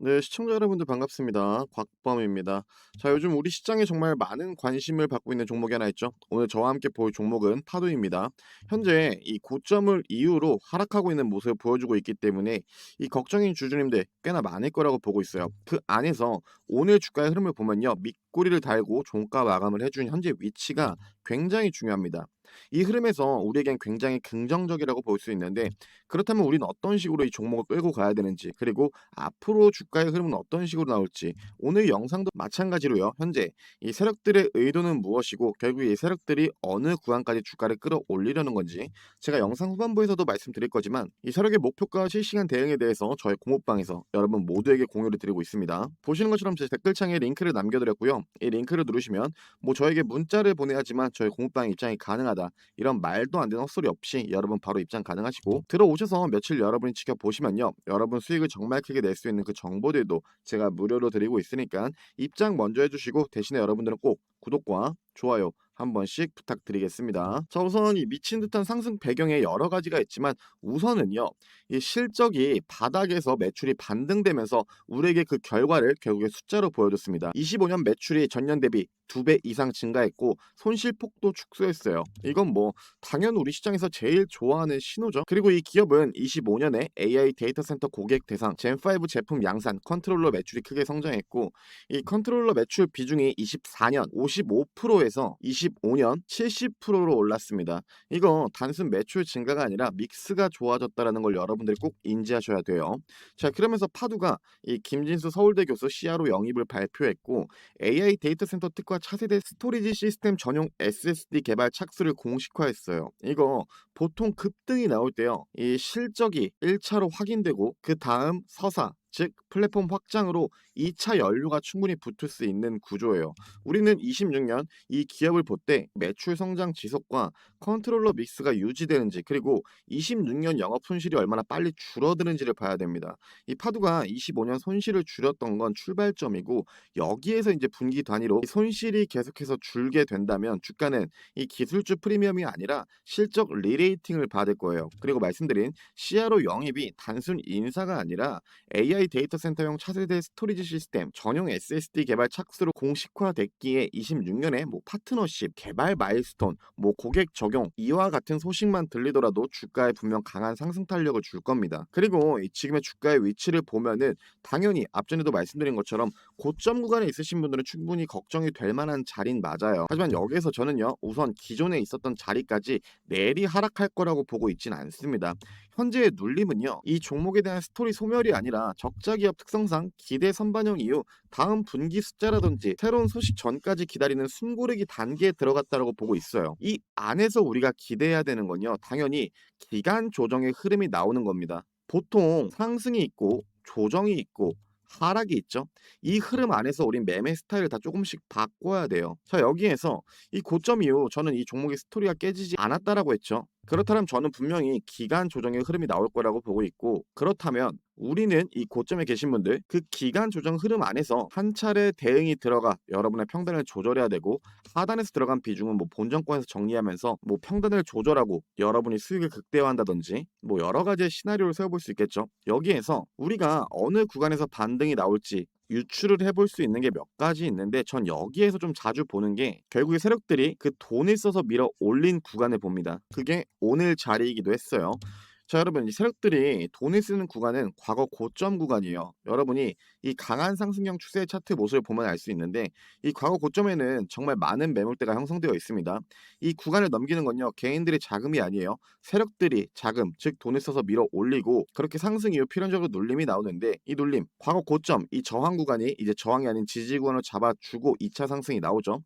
네, 시청자 여러분들 반갑습니다. 곽범입니다. 자, 요즘 우리 시장에 정말 많은 관심을 받고 있는 종목이 하나 있죠. 오늘 저와 함께 볼 종목은 파도입니다. 현재 이 고점을 이유로 하락하고 있는 모습을 보여주고 있기 때문에 이 걱정인 주주님들 꽤나 많을 거라고 보고 있어요. 그 안에서 오늘 주가의 흐름을 보면요. 밑꼬리를 달고 종가 마감을 해준 현재 위치가 굉장히 중요합니다. 이 흐름에서 우리에겐 굉장히 긍정적이라고 볼 수 있는데 그렇다면 우리는 어떤 식으로 이 종목을 끌고 가야 되는지 그리고 앞으로 주가의 흐름은 어떤 식으로 나올지 오늘 영상도 마찬가지로요. 현재 이 세력들의 의도는 무엇이고 결국 이 세력들이 어느 구간까지 주가를 끌어올리려는 건지 제가 영상 후반부에서도 말씀드릴 거지만 이 세력의 목표가 실시간 대응에 대해서 저의 공모방에서 여러분 모두에게 공유를 드리고 있습니다. 보시는 것처럼 제 댓글창에 링크를 남겨드렸고요. 이 링크를 누르시면 뭐 저에게 문자를 보내야 하지만 저희 공모방 입장이 가능하다 이런 말도 안 되는 헛소리 없이 여러분 바로 입장 가능하시고 들어오셔서 며칠 여러분이 지켜보시면요. 여러분 수익을 정말 크게 낼 수 있는 그 정보들도 제가 무료로 드리고 있으니까 입장 먼저 해주시고 대신에 여러분들은 꼭 구독과 좋아요 한 번씩 부탁드리겠습니다. 자, 우선 이 미친 듯한 상승 배경에 여러 가지가 있지만 우선은요. 이 실적이 바닥에서 매출이 반등되면서 우리에게 그 결과를 결국에 숫자로 보여줬습니다. 25년 매출이 전년 대비 2배 이상 증가했고 손실폭도 축소했어요. 이건 뭐 당연 우리 시장에서 제일 좋아하는 신호죠. 그리고 이 기업은 25년에 AI 데이터 센터 고객 대상 젠5 제품 양산 컨트롤러 매출이 크게 성장했고 이 컨트롤러 매출 비중이 24년 55%에서 25년 70%로 올랐습니다. 이거 단순 매출 증가가 아니라 믹스가 좋아졌다라는 걸 여러분들이 꼭 인지하셔야 돼요. 자, 그러면서 파두가 이 김진수 서울대 교수 CRO 영입을 발표했고 AI 데이터 센터 특화 차세대 스토리지 시스템 전용 SSD 개발 착수를 공식화했어요. 이거 보통 급등이 나올 때요. 이 실적이 1차로 확인되고 그 다음 서사 즉 플랫폼 확장으로 2차 연료가 충분히 붙을 수 있는 구조예요. 우리는 26년 이 기업을 볼 때 매출 성장 지속과 컨트롤러 믹스가 유지되는지 그리고 26년 영업 손실이 얼마나 빨리 줄어드는지를 봐야 됩니다. 이 파두가 25년 손실을 줄였던 건 출발점이고 여기에서 이제 분기 단위로 손실이 계속해서 줄게 된다면 주가는 이 기술주 프리미엄이 아니라 실적 리레이팅을 받을 거예요. 그리고 말씀드린 CRO 영입이 단순 인사가 아니라 AI 데이터 센터용 차세대 스토리지 시스템 전용 SSD 개발 착수로 공식화됐기에 26년에 뭐 파트너십, 개발 마일스톤, 뭐 고객 적용 이와 같은 소식만 들리더라도 주가에 분명 강한 상승 탄력을 줄 겁니다. 그리고 이 지금의 주가의 위치를 보면은 당연히 앞전에도 말씀드린 것처럼 고점 구간에 있으신 분들은 충분히 걱정이 될 만한 자리는 맞아요. 하지만 여기에서 저는요 우선 기존에 있었던 자리까지 내리 하락할 거라고 보고 있진 않습니다. 현재의 눌림은요 이 종목에 대한 스토리 소멸이 아니라 적자 기업 특성상 기대 선반영 이후 다음 분기 숫자라든지 새로운 소식 전까지 기다리는 숨고르기 단계에 들어갔다고 보고 있어요. 이 안에서 우리가 기대해야 되는 건요 당연히 기간 조정의 흐름이 나오는 겁니다. 보통 상승이 있고 조정이 있고 하락이 있죠. 이 흐름 안에서 우린 매매 스타일을 다 조금씩 바꿔야 돼요. 자, 여기에서 이 고점 이후 저는 이 종목의 스토리가 깨지지 않았다라고 했죠. 그렇다면 저는 분명히 기간 조정의 흐름이 나올 거라고 보고 있고 그렇다면 우리는 이 고점에 계신 분들 그 기간 조정 흐름 안에서 한 차례 대응이 들어가 여러분의 평단을 조절해야 되고 하단에서 들어간 비중은 뭐 본정권에서 정리하면서 뭐 평단을 조절하고 여러분이 수익을 극대화한다든지 뭐 여러 가지의 시나리오를 세워볼 수 있겠죠. 여기에서 우리가 어느 구간에서 반등이 나올지 유추를 해볼 수 있는 게 몇 가지 있는데 전 여기에서 좀 자주 보는 게 결국에 세력들이 그 돈을 써서 밀어 올린 구간을 봅니다. 그게 오늘 자리이기도 했어요. 자, 여러분 이 세력들이 돈을 쓰는 구간은 과거 고점 구간이에요. 여러분이 이 강한 상승형 추세 차트 모습을 보면 알 수 있는데 이 과거 고점에는 정말 많은 매물대가 형성되어 있습니다. 이 구간을 넘기는 건요 개인들의 자금이 아니에요. 세력들이 자금 즉 돈을 써서 밀어 올리고 그렇게 상승 이후 필연적으로 눌림이 나오는데 이 눌림 과거 고점 이 저항 구간이 이제 저항이 아닌 지지 구간을 잡아주고 2차 상승이 나오죠.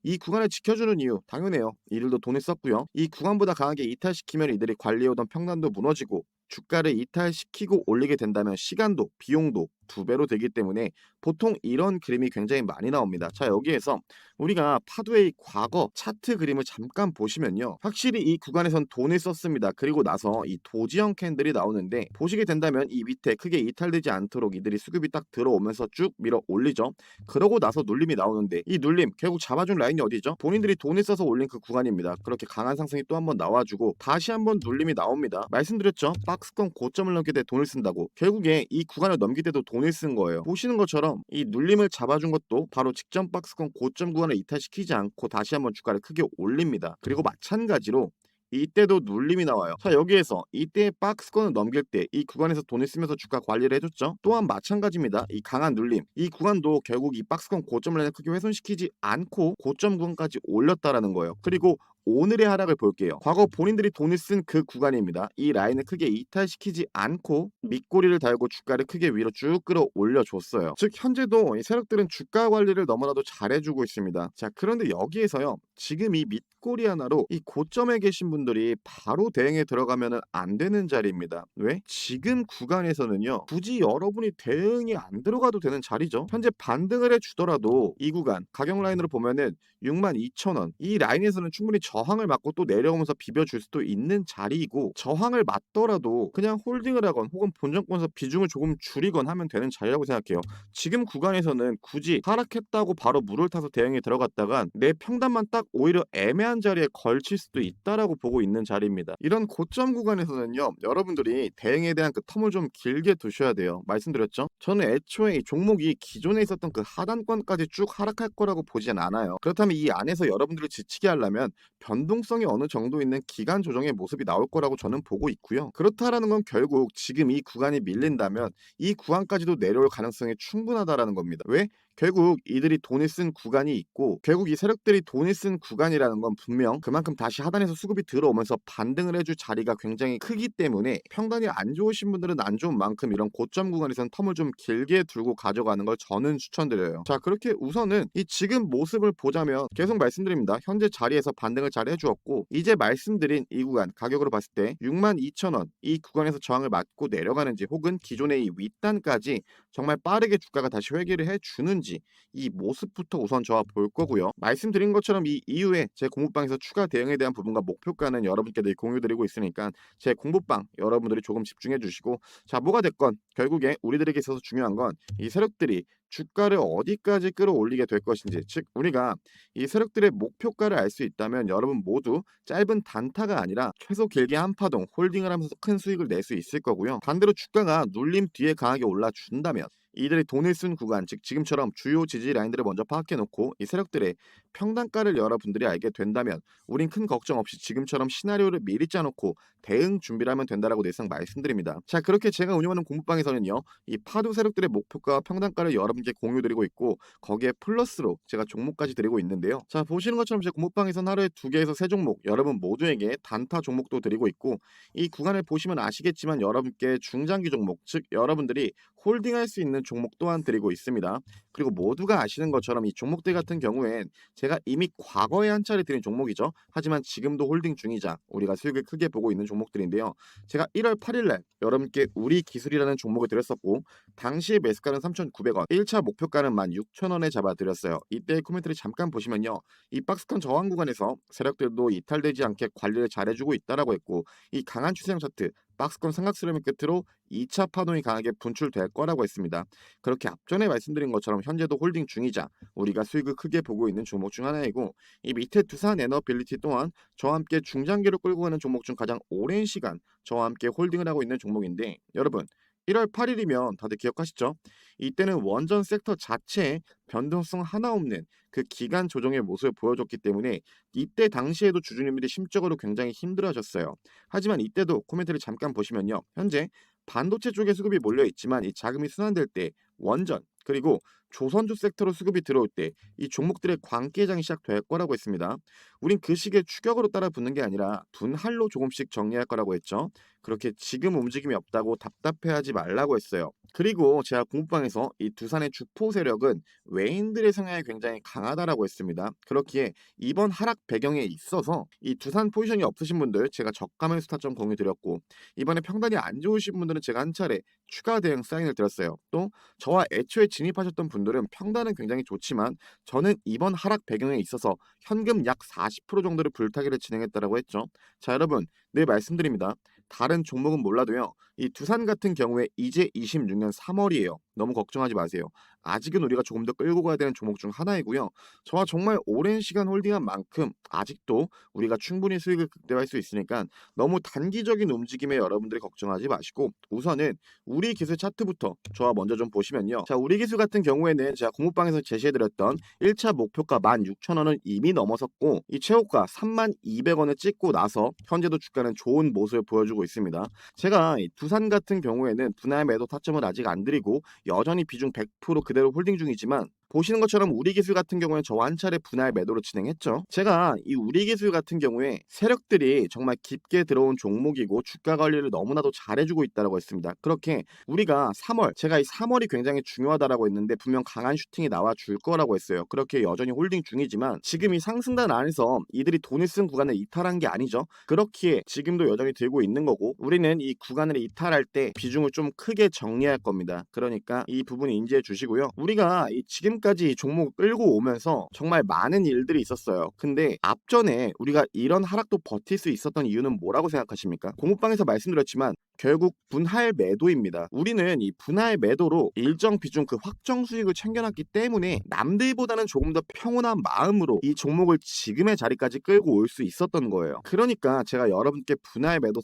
이 구간을 지켜주는 이유 당연해요. 이들도 돈을 썼고요. 이 구간보다 강하게 이탈시키면 이들이 관리해오던 평단도 무너지고 주가를 이탈시키고 올리게 된다면 시간도 비용도 2배로 되기 때문에 보통 이런 그림이 굉장히 많이 나옵니다. 자, 여기에서 우리가 파도의 과거 차트 그림을 잠깐 보시면요. 확실히 이 구간에선 돈을 썼습니다. 그리고 나서 이 도지형 캔들이 나오는데 보시게 된다면 이 밑에 크게 이탈되지 않도록 이들이 수급이 딱 들어오면서 쭉 밀어 올리죠. 그러고 나서 눌림이 나오는데 이 눌림 결국 잡아준 라인이 어디죠? 본인들이 돈을 써서 올린 그 구간입니다. 그렇게 강한 상승이 또 한 번 나와주고 다시 한 번 눌림이 나옵니다. 말씀드렸죠? 박스권 고점을 넘길 때 돈을 쓴다고. 결국에 이 구간을 넘길 때도 돈을 쓴 거예요. 보시는 것처럼 이 눌림을 잡아준 것도 바로 직전 박스권 고점 구간을 이탈시키지 않고 다시 한번 주가를 크게 올립니다. 그리고 마찬가지로 이때도 눌림이 나와요. 자, 여기에서 이때의 박스권을 넘길 때 이 구간에서 돈을 쓰면서 주가 관리를 해줬죠. 또한 마찬가지입니다. 이 강한 눌림, 이 구간도 결국 이 박스권 고점 라인을 크게 훼손시키지 않고 고점 구간까지 올렸다라는 거예요. 그리고 오늘의 하락을 볼게요. 과거 본인들이 돈을 쓴 그 구간입니다. 이 라인을 크게 이탈시키지 않고 밑꼬리를 달고 주가를 크게 위로 쭉 끌어올려 줬어요. 즉 현재도 이 세력들은 주가 관리를 너무나도 잘해주고 있습니다. 자, 그런데 여기에서요, 지금 이 밑꼬리 하나로 이 고점에 계신 분들이 바로 대응에 들어가면 안 되는 자리입니다. 왜? 지금 구간에서는요, 굳이 여러분이 대응이 안 들어가도 되는 자리죠. 현재 반등을 해주더라도 이 구간 가격 라인으로 보면은 62,000원, 이 라인에서는 충분히 저항을 맞고 또 내려오면서 비벼줄 수도 있는 자리이고, 저항을 맞더라도 그냥 홀딩을 하건 혹은 본전권에서 비중을 조금 줄이건 하면 되는 자리라고 생각해요. 지금 구간에서는 굳이 하락했다고 바로 물을 타서 대응에 들어갔다간 내 평단만 딱 오히려 애매한 자리에 걸칠 수도 있다라고 보고 있는 자리입니다. 이런 고점 구간에서는요, 여러분들이 대응에 대한 그 텀을 좀 길게 두셔야 돼요. 말씀드렸죠? 저는 애초에 이 종목이 기존에 있었던 그 하단권까지 쭉 하락할 거라고 보진 않아요. 그렇다면 이 안에서 여러분들을 지치게 하려면 변동성이 어느 정도 있는 기간 조정의 모습이 나올 거라고 저는 보고 있고요. 그렇다라는 건 결국 지금 이 구간이 밀린다면 이 구간까지도 내려올 가능성이 충분하다라는 겁니다. 왜? 결국 이들이 돈을 쓴 구간이 있고, 결국 이 세력들이 돈을 쓴 구간이라는 건 분명 그만큼 다시 하단에서 수급이 들어오면서 반등을 해줄 자리가 굉장히 크기 때문에 평단이 안 좋으신 분들은 안 좋은 만큼 이런 고점 구간에서는 텀을 좀 길게 두고 가져가는 걸 저는 추천드려요. 자, 그렇게 우선은 이 지금 모습을 보자면 계속 말씀드립니다. 현재 자리에서 반등을 잘 해주었고, 이제 말씀드린 이 구간 가격으로 봤을 때 62,000원 이 구간에서 저항을 맞고 내려가는지, 혹은 기존의 이 윗단까지 정말 빠르게 주가가 다시 회귀를 해주는지, 이 모습부터 우선 저와 볼 거고요. 말씀드린 것처럼 이 이후에 제 공부방에서 추가 대응에 대한 부분과 목표가는 여러분께 늘 공유드리고 있으니까 제 공부방 여러분들이 조금 집중해 주시고, 자, 뭐가 됐건 결국에 우리들에게 있어서 중요한 건 이 세력들이 주가를 어디까지 끌어올리게 될 것인지, 즉 우리가 이 세력들의 목표가를 알 수 있다면 여러분 모두 짧은 단타가 아니라 최소 길게 한 파동 홀딩을 하면서 큰 수익을 낼 수 있을 거고요. 반대로 주가가 눌림 뒤에 강하게 올라준다면 이들이 돈을 쓴 구간, 즉 지금처럼 주요 지지 라인들을 먼저 파악해 놓고 이 세력들의 평단가를 여러분들이 알게 된다면 우린 큰 걱정 없이 지금처럼 시나리오를 미리 짜놓고 대응 준비를 하면 된다라고 내상 말씀드립니다. 자, 그렇게 제가 운영하는 공부방에서는요, 이 파도 세력들의 목표가와 평단가를 여러분께 공유드리고 있고, 거기에 플러스로 제가 종목까지 드리고 있는데요. 자, 보시는 것처럼 제 공부방에서는 하루에 2개에서 3종목 여러분 모두에게 단타 종목도 드리고 있고, 이 구간을 보시면 아시겠지만 여러분께 중장기 종목, 즉 여러분들이 홀딩할 수 있는 종목 또한 드리고 있습니다. 그리고 모두가 아시는 것처럼 이 종목들 같은 경우엔 제가 이미 과거에 한 차례 드린 종목이죠. 하지만 지금도 홀딩 중이자 우리가 수익을 크게 보고 있는 종목들인데요. 제가 1월 8일날 여러분께 우리 기술이라는 종목을 드렸었고, 당시의 매수가는 3,900원, 1차 목표가는 16,000원에 잡아드렸어요. 이때 코멘트를 잠깐 보시면요, 이 박스권 저항 구간에서 세력들도 이탈되지 않게 관리를 잘해주고 있다라고 했고, 이 강한 추세형 차트 박스권 삼각수렴의 끝으로 2차 파동이 강하게 분출될 거라고 했습니다. 그렇게 앞전에 말씀드린 것처럼 현재도 홀딩 중이자 우리가 수익을 크게 보고 있는 종목 중 하나이고, 이 밑에 두산 에너빌리티 또한 저와 함께 중장기로 끌고 가는 종목 중 가장 오랜 시간 저와 함께 홀딩을 하고 있는 종목인데, 여러분 1월 8일이면 다들 기억하시죠? 이때는 원전 섹터 자체에 변동성 하나 없는 그 기간 조정의 모습을 보여줬기 때문에 이때 당시에도 주주님들이 심적으로 굉장히 힘들어하셨어요. 하지만 이때도 코멘트를 잠깐 보시면요, 현재 반도체 쪽에 수급이 몰려 있지만 이 자금이 순환될 때 원전 그리고 조선주 섹터로 수급이 들어올 때 이 종목들의 광기회장이 시작될 거라고 했습니다. 우린 그 시기에 추격으로 따라 붙는 게 아니라 분할로 조금씩 정리할 거라고 했죠. 그렇게 지금 움직임이 없다고 답답해하지 말라고 했어요. 그리고 제가 공부방에서 이 두산의 주포 세력은 외인들의 성향이 굉장히 강하다라고 했습니다. 그렇기에 이번 하락 배경에 있어서 이 두산 포지션이 없으신 분들 제가 저가매수 타점 공유 드렸고, 이번에 평단이 안 좋으신 분들은 제가 한 차례 추가 대응 사인을 드렸어요. 또 저와 애초에 진입하셨던 분들은 평단은 굉장히 좋지만 저는 이번 하락 배경에 있어서 현금 약 40% 정도를 불타기를 진행했다라고 했죠. 자, 여러분 늘 말씀드립니다. 다른 종목은 몰라도요. 이 두산 같은 경우에 이제 26년 3월이에요. 너무 걱정하지 마세요. 아직은 우리가 조금 더 끌고 가야 되는 종목 중 하나이고요. 저와 정말 오랜 시간 홀딩한 만큼 아직도 우리가 충분히 수익을 극대화할 수 있으니까 너무 단기적인 움직임에 여러분들이 걱정하지 마시고 우선은 우리 기술 차트부터 저와 먼저 좀 보시면요. 자, 우리 기술 같은 경우에는 제가 공모방에서 제시해드렸던 1차 목표가 16,000원을 이미 넘어섰고 이 최고가 32,200원을 찍고 나서 현재도 주가는 좋은 모습을 보여주고 있습니다. 제가 이 두산 같은 경우에는 분할 매도 타점을 아직 안 드리고 여전히 비중 100% 그대로 홀딩 중이지만 보시는 것처럼 우리 기술 같은 경우에 저와 한 차례 분할 매도를 진행했죠. 제가 이 우리 기술 같은 경우에 세력들이 정말 깊게 들어온 종목이고 주가 관리를 너무나도 잘해주고 있다고 했습니다. 그렇게 우리가 3월, 제가 이 3월이 굉장히 중요하다라고 했는데 분명 강한 슈팅이 나와 줄 거라고 했어요. 그렇게 여전히 홀딩 중이지만 지금 이 상승단 안에서 이들이 돈을 쓴 구간을 이탈한 게 아니죠. 그렇기에 지금도 여전히 들고 있는 거고 우리는 이 구간을 이탈할 때 비중을 좀 크게 정리할 겁니다. 그러니까 이 부분 인지해 주시고요. 우리가 이 지금까지 이 종목을 끌고 오면서 정말 많은 일들이 있었어요. 근데 앞전에 우리가 이런 하락도 버틸 수 있었던 이유는 뭐라고 생각하십니까? 공모방에서 말씀드렸지만 결국 분할 매도입니다. 우리는 이 분할 매도로 일정 비중 그 확정 수익을 챙겨놨기 때문에 남들보다는 조금 더 평온한 마음으로 이 종목을 지금의 자리까지 끌고 올 수 있었던 거예요. 그러니까 제가 여러분께 분할 매도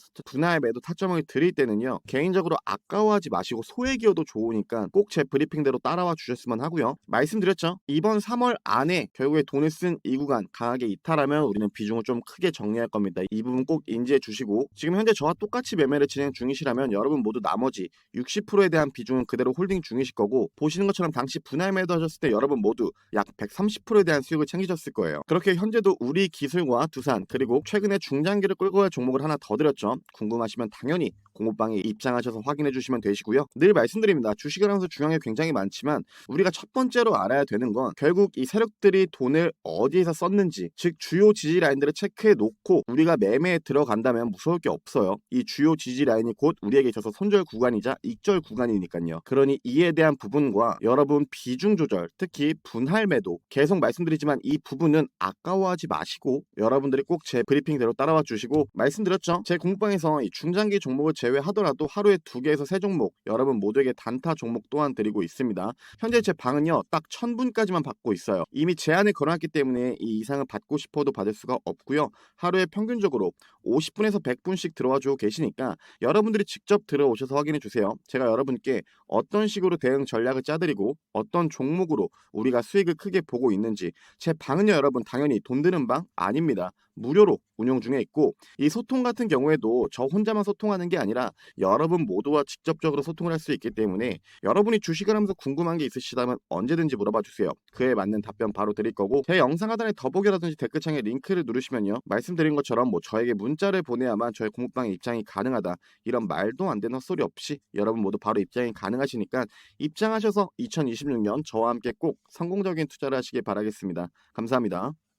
타점을 드릴 때는요. 개인적으로 아까워하지 마시고 소액이어도 좋으니까 꼭 제 브리핑대로 따라와 주셨으면 하고요. 말씀드렸죠. 이번 3월 안에 결국에 돈을 쓴 이 구간 강하게 이탈하면 우리는 비중을 좀 크게 정리할 겁니다. 이 부분 꼭 인지해 주시고 지금 현재 저와 똑같이 매매를 진행 중이시라면 여러분 모두 나머지 60%에 대한 비중은 그대로 홀딩 중이실 거고 보시는 것처럼 당시 분할 매도 하셨을 때 여러분 모두 약 130%에 대한 수익을 챙기셨을 거예요. 그렇게 현재도 우리 기술과 두산 그리고 최근에 중장기를 끌고 갈 종목을 하나 더 드렸죠. 궁금하시면 당연히 공모방에 입장하셔서 확인해 주시면 되시고요. 늘 말씀드립니다. 주식을 하면서 중요한 게 굉장히 많지만 우리가 첫 번째로 알아야 되는 건 결국 이 세력들이 돈을 어디에서 썼는지 즉 주요 지지 라인들을 체크해 놓고 우리가 매매에 들어간다면 무서울 게 없어요. 이 주요 지지 라인이 곧 우리에게 있어서 손절 구간이자 익절 구간이니까요. 그러니 이에 대한 부분과 여러분 비중 조절 특히 분할 매도 계속 말씀드리지만 이 부분은 아까워하지 마시고 여러분들이 꼭 제 브리핑대로 따라와 주시고 말씀드렸죠. 제 공부방에서 이 중장기 종목을 제외하더라도 하루에 2개에서 3종목 여러분 모두에게 단타 종목 또한 드리고 있습니다. 현재 제 방은요 딱 1000분까지만 받고 있어요. 이미 제한을 걸어놨기 때문에 이 이상을 받고 싶어도 받을 수가 없고요. 하루에 평균적으로 50분에서 100분씩 들어와 주고 계시니까 여러분들이 직접 들어오셔서 확인해 주세요. 제가 여러분께 어떤 식으로 대응 전략을 짜드리고 어떤 종목으로 우리가 수익을 크게 보고 있는지 제 방은요 여러분 당연히 돈 드는 방 아닙니다. 무료로 운영 중에 있고 이 소통 같은 경우에도 저 혼자만 소통하는 게 아니라 여러분 모두와 직접적으로 소통을 할 수 있기 때문에 여러분이 주식을 하면서 궁금한 게 있으시다면 언제든지 물어봐 주세요. 그에 맞는 답변 바로 드릴 거고 제 영상 하단에 더보기라든지 댓글창에 링크를 누르시면요. 말씀드린 것처럼 뭐 저에게 문자를 보내야만 저의 공부방에 입장이 가능하다. 이런 말도 안 되는 헛소리 없이 여러분 모두 바로 입장이 가능하시니까 입장하셔서 2026년 저와 함께 꼭 성공적인 투자를 하시길 바라겠습니다. 감사합니다.